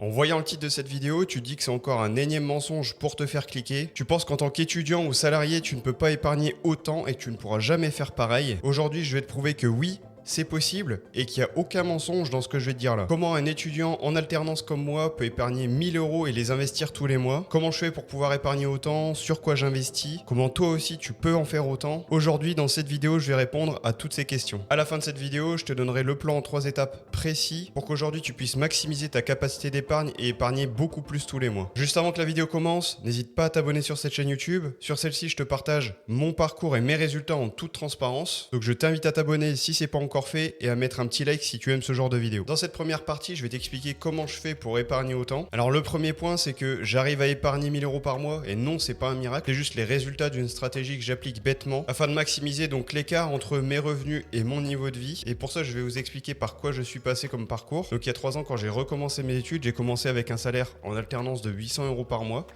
En voyant le titre de cette vidéo, tu te dis que c'est encore un énième mensonge pour te faire cliquer. Tu penses qu'en tant qu'étudiant ou salarié, tu ne peux pas épargner autant et que tu ne pourras jamais faire pareil. Aujourd'hui, je vais te prouver que oui, c'est possible et qu'il n'y a aucun mensonge dans ce que je vais te dire là. Comment un étudiant en alternance comme moi peut épargner 1000 euros et les investir tous les mois? Comment je fais pour pouvoir épargner autant? Sur quoi j'investis? Comment toi aussi tu peux en faire autant? Aujourd'hui, dans cette vidéo, je vais répondre à toutes ces questions. À la fin de cette vidéo, je te donnerai le plan en 3 étapes précis pour qu'aujourd'hui tu puisses maximiser ta capacité d'épargne et épargner beaucoup plus tous les mois. Juste avant que la vidéo commence, n'hésite pas à t'abonner sur cette chaîne YouTube. Sur celle-ci, je te partage mon parcours et mes résultats en toute transparence. Donc je t'invite à t'abonner si c'est pas encore fait et à mettre un petit like si tu aimes ce genre de vidéo. Dans cette première partie, je vais t'expliquer comment je fais pour épargner autant. Alors le premier point, c'est que j'arrive à épargner 1000 euros par mois et non, c'est pas un miracle, c'est juste les résultats d'une stratégie que j'applique bêtement afin de maximiser donc l'écart entre mes revenus et mon niveau de vie. Et pour ça, je vais vous expliquer par quoi je suis passé comme parcours. Donc il y a 3 ans, quand j'ai recommencé mes études, j'ai commencé avec un salaire en alternance de 800 euros par mois.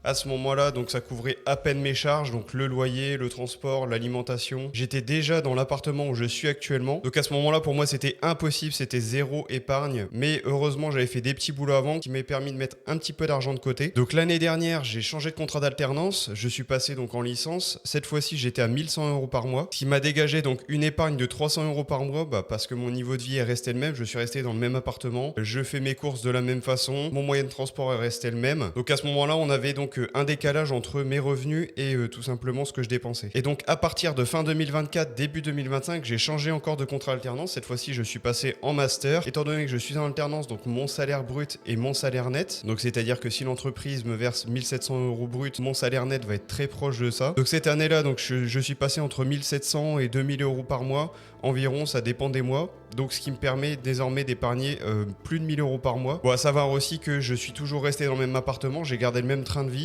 À ce moment-là, donc ça couvrait à peine mes charges, donc le loyer, le transport, l'alimentation. J'étais déjà dans l'appartement où je suis actuellement. Donc à ce moment-là, pour moi, c'était impossible, c'était zéro épargne. Mais heureusement, j'avais fait des petits boulots avant qui m'avaient permis de mettre un petit peu d'argent de côté. Donc l'année dernière, j'ai changé de contrat d'alternance. Je suis passé donc en licence. Cette fois-ci, j'étais à 1100 euros par mois, ce qui m'a dégagé donc une épargne de 300 euros par mois, parce que mon niveau de vie est resté le même. Je suis resté dans le même appartement. Je fais mes courses de la même façon. Mon moyen de transport est resté le même. Donc à ce moment-là, on avait donc un décalage entre mes revenus et tout simplement ce que je dépensais. Et donc à partir de fin 2024, début 2025, j'ai changé encore de contrat alternance. Cette fois-ci, je suis passé en master. Étant donné que je suis en alternance, donc mon salaire brut et mon salaire net. Donc c'est-à-dire que si l'entreprise me verse 1700 euros brut, mon salaire net va être très proche de ça. Donc cette année-là, donc je suis passé entre 1700 et 2000 euros par mois environ, ça dépend des mois. Donc ce qui me permet désormais d'épargner plus de 1000 euros par mois. Bon, à savoir aussi que je suis toujours resté dans le même appartement, j'ai gardé le même train de vie.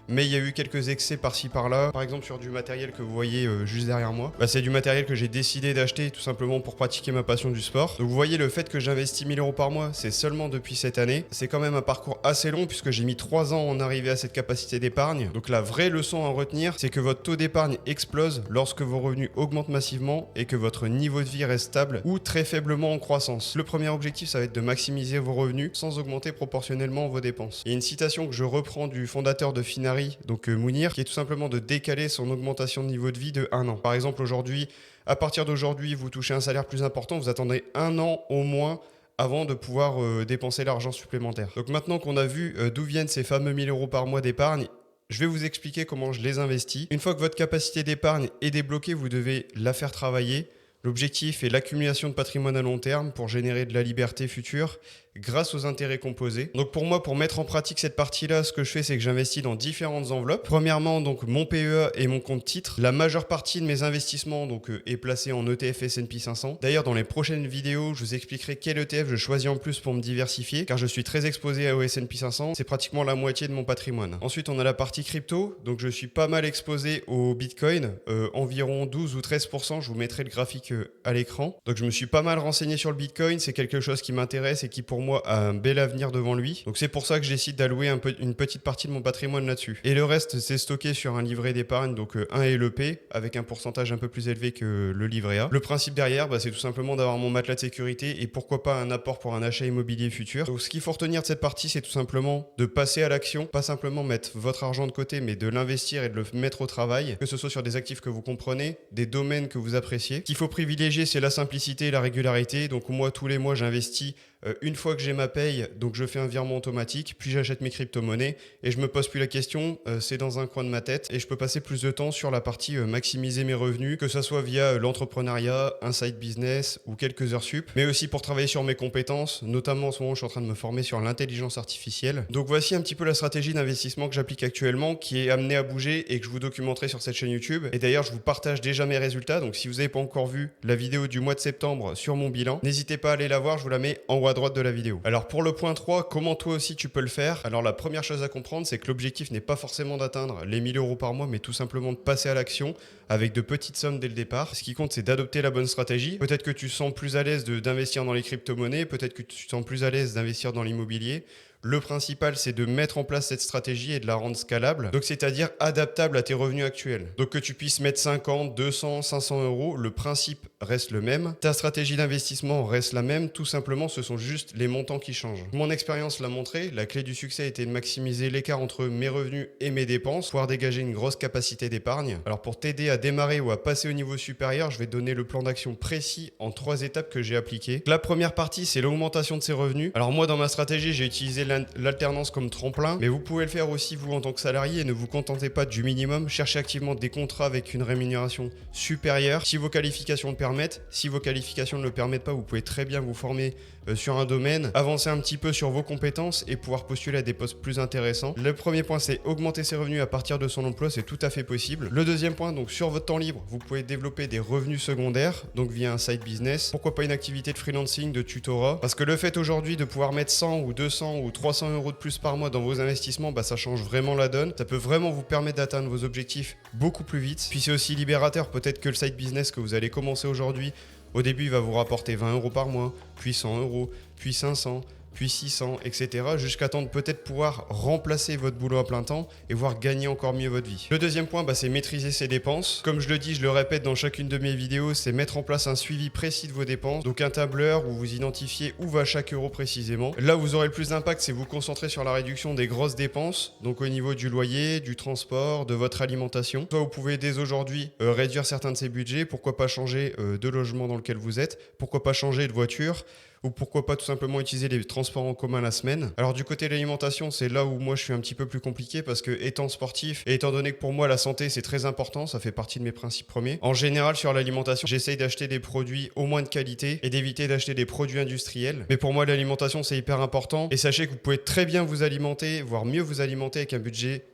Mais il y a eu quelques excès par-ci par-là. Par exemple sur du matériel que vous voyez juste derrière moi. C'est du matériel que j'ai décidé d'acheter tout simplement pour pratiquer ma passion du sport. Donc vous voyez, le fait que j'investis 1000 euros par mois, c'est seulement depuis cette année. C'est quand même un parcours assez long puisque j'ai mis 3 ans à en arriver à cette capacité d'épargne. Donc la vraie leçon à retenir, c'est que votre taux d'épargne explose lorsque vos revenus augmentent massivement et que votre niveau de vie reste stable ou très faiblement en croissance. Le premier objectif, ça va être de maximiser vos revenus sans augmenter proportionnellement vos dépenses. Il y a une citation que je reprends du fondateur de Finari, donc Mounir, qui est tout simplement de décaler son augmentation de niveau de vie de 1 an. Par exemple, aujourd'hui, à partir d'aujourd'hui, vous touchez un salaire plus important, vous attendrez 1 an au moins avant de pouvoir dépenser l'argent supplémentaire. Donc maintenant qu'on a vu d'où viennent ces fameux 1000 euros par mois d'épargne, je vais vous expliquer comment je les investis. Une fois que votre capacité d'épargne est débloquée, vous devez la faire travailler. L'objectif est l'accumulation de patrimoine à long terme pour générer de la liberté future grâce aux intérêts composés. Donc pour moi, pour mettre en pratique cette partie-là, ce que je fais, c'est que j'investis dans différentes enveloppes. Premièrement, donc mon PEA et mon compte titre. La majeure partie de mes investissements est placée en ETF S&P 500. D'ailleurs, dans les prochaines vidéos, je vous expliquerai quel ETF je choisis en plus pour me diversifier, car je suis très exposé au S&P 500. C'est pratiquement la moitié de mon patrimoine. Ensuite, on a la partie crypto. Donc je suis pas mal exposé au Bitcoin, environ 12 ou 13%. Je vous mettrai le graphique à l'écran. Donc je me suis pas mal renseigné sur le Bitcoin. C'est quelque chose qui m'intéresse et qui pour moi a un bel avenir devant lui. Donc c'est pour ça que je décide d'allouer une petite partie de mon patrimoine là-dessus. Et le reste, c'est stocké sur un livret d'épargne, donc un LEP, avec un pourcentage un peu plus élevé que le livret A. Le principe derrière, c'est tout simplement d'avoir mon matelas de sécurité et pourquoi pas un apport pour un achat immobilier futur. Donc ce qu'il faut retenir de cette partie, c'est tout simplement de passer à l'action, pas simplement mettre votre argent de côté, mais de l'investir et de le mettre au travail, que ce soit sur des actifs que vous comprenez, des domaines que vous appréciez. Ce qu'il faut privilégier, c'est la simplicité et la régularité. Donc moi, tous les mois, j'investis une fois que j'ai ma paye, donc je fais un virement automatique, puis j'achète mes crypto-monnaies et je me pose plus la question, c'est dans un coin de ma tête et je peux passer plus de temps sur la partie maximiser mes revenus, que ça soit via l'entrepreneuriat, un side business ou quelques heures sup, mais aussi pour travailler sur mes compétences, notamment en ce moment je suis en train de me former sur l'intelligence artificielle. Donc voici un petit peu la stratégie d'investissement que j'applique actuellement, qui est amenée à bouger et que je vous documenterai sur cette chaîne YouTube. Et d'ailleurs je vous partage déjà mes résultats, donc si vous n'avez pas encore vu la vidéo du mois de septembre sur mon bilan, n'hésitez pas à aller la voir, je vous la mets en haut à droite de la vidéo. Alors pour le point 3, comment toi aussi tu peux le faire? Alors la première chose à comprendre, c'est que l'objectif n'est pas forcément d'atteindre les 1000 euros par mois, mais tout simplement de passer à l'action avec de petites sommes dès le départ. Ce qui compte, c'est d'adopter la bonne stratégie. Peut-être que tu sens plus à l'aise d'investir dans les crypto-monnaies, peut-être que tu te sens plus à l'aise d'investir dans l'immobilier, Le principal, c'est de mettre en place cette stratégie et de la rendre scalable. Donc, c'est-à-dire adaptable à tes revenus actuels. Donc, que tu puisses mettre 50, 200, 500 euros, le principe reste le même. Ta stratégie d'investissement reste la même. Tout simplement, ce sont juste les montants qui changent. Mon expérience l'a montré. La clé du succès a été de maximiser l'écart entre mes revenus et mes dépenses, pouvoir dégager une grosse capacité d'épargne. Alors, pour t'aider à démarrer ou à passer au niveau supérieur, je vais te donner le plan d'action précis en 3 étapes que j'ai appliquées. La première partie, c'est l'augmentation de ses revenus. Alors, moi, dans ma stratégie, j'ai utilisé l'alternance comme tremplin, mais vous pouvez le faire aussi vous en tant que salarié et ne vous contentez pas du minimum. Cherchez activement des contrats avec une rémunération supérieure si vos qualifications le permettent. Si vos qualifications ne le permettent pas, vous pouvez très bien vous former sur un domaine, avancer un petit peu sur vos compétences et pouvoir postuler à des postes plus intéressants. Le premier point, c'est augmenter ses revenus à partir de son emploi, c'est tout à fait possible. Le deuxième point, donc sur votre temps libre, vous pouvez développer des revenus secondaires, donc via un side business. Pourquoi pas une activité de freelancing, de tutorat? Parce que le fait aujourd'hui de pouvoir mettre 100 ou 200 ou 300 euros de plus par mois dans vos investissements, ça change vraiment la donne. Ça peut vraiment vous permettre d'atteindre vos objectifs beaucoup plus vite. Puis c'est aussi libérateur, peut-être que le side business que vous allez commencer aujourd'hui, au début, il va vous rapporter 20 euros par mois, puis 100 euros, puis 500, puis 600, etc. jusqu'à temps de peut-être pouvoir remplacer votre boulot à plein temps et voir gagner encore mieux votre vie. Le deuxième point, c'est maîtriser ses dépenses. Comme je le dis, je le répète dans chacune de mes vidéos, c'est mettre en place un suivi précis de vos dépenses. Donc un tableur où vous identifiez où va chaque euro précisément. Là où vous aurez le plus d'impact, c'est vous concentrer sur la réduction des grosses dépenses, donc au niveau du loyer, du transport, de votre alimentation. Soit vous pouvez dès aujourd'hui réduire certains de ces budgets, pourquoi pas changer de logement dans lequel vous êtes, pourquoi pas changer de voiture, ou pourquoi pas tout simplement utiliser les transports en commun la semaine. Alors du côté de l'alimentation, c'est là où moi je suis un petit peu plus compliqué parce que étant sportif et étant donné que pour moi la santé c'est très important, ça fait partie de mes principes premiers. En général sur l'alimentation, j'essaye d'acheter des produits au moins de qualité et d'éviter d'acheter des produits industriels. Mais pour moi l'alimentation c'est hyper important et sachez que vous pouvez très bien vous alimenter, voire mieux vous alimenter avec un budget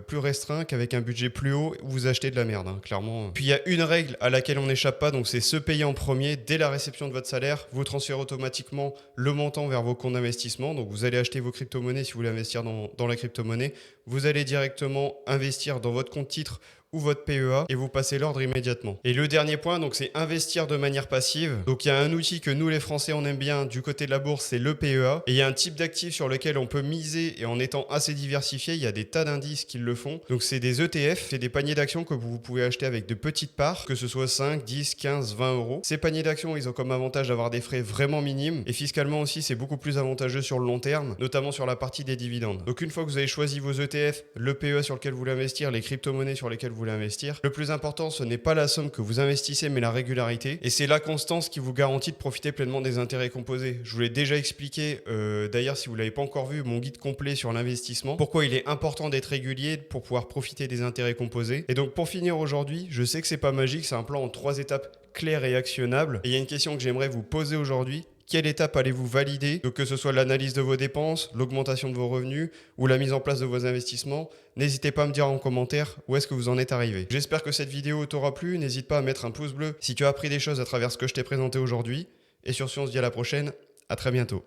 plus restreint qu'avec un budget plus haut où vous achetez de la merde, clairement. Puis il y a une règle à laquelle on n'échappe pas, donc c'est se payer en premier. Dès la réception de votre salaire, vous transférez automatiquement le montant vers vos comptes d'investissement. Donc vous allez acheter vos crypto-monnaies si vous voulez investir dans la crypto-monnaie. Vous allez directement investir dans votre compte titre ou votre PEA et vous passez l'ordre immédiatement. Et le dernier point, donc c'est investir de manière passive. Donc il y a un outil que nous les Français on aime bien du côté de la bourse, c'est le PEA. Et il y a un type d'actif sur lequel on peut miser et en étant assez diversifié, il y a des tas d'indices qui le font. Donc c'est des ETF, c'est des paniers d'actions que vous pouvez acheter avec de petites parts, que ce soit 5, 10, 15, 20 euros. Ces paniers d'actions, ils ont comme avantage d'avoir des frais vraiment minimes et fiscalement aussi c'est beaucoup plus avantageux sur le long terme, notamment sur la partie des dividendes. Donc une fois que vous avez choisi vos ETF, le PEA sur lequel vous voulez investir, les crypto-monnaies sur lesquelles vous voulez investir, le plus important ce n'est pas la somme que vous investissez mais la régularité et c'est la constance qui vous garantit de profiter pleinement des intérêts composés. Je vous l'ai déjà expliqué d'ailleurs si vous ne l'avez pas encore vu, mon guide complet sur l'investissement, pourquoi il est important d'être régulier pour pouvoir profiter des intérêts composés. Et donc pour finir aujourd'hui, je sais que c'est pas magique, c'est un plan en 3 étapes claires et actionnables et il y a une question que j'aimerais vous poser aujourd'hui. Quelle étape allez-vous valider? Donc que ce soit l'analyse de vos dépenses, l'augmentation de vos revenus ou la mise en place de vos investissements, n'hésitez pas à me dire en commentaire où est-ce que vous en êtes arrivé. J'espère que cette vidéo t'aura plu, n'hésite pas à mettre un pouce bleu si tu as appris des choses à travers ce que je t'ai présenté aujourd'hui. Et sur ce, on se dit à la prochaine, à très bientôt.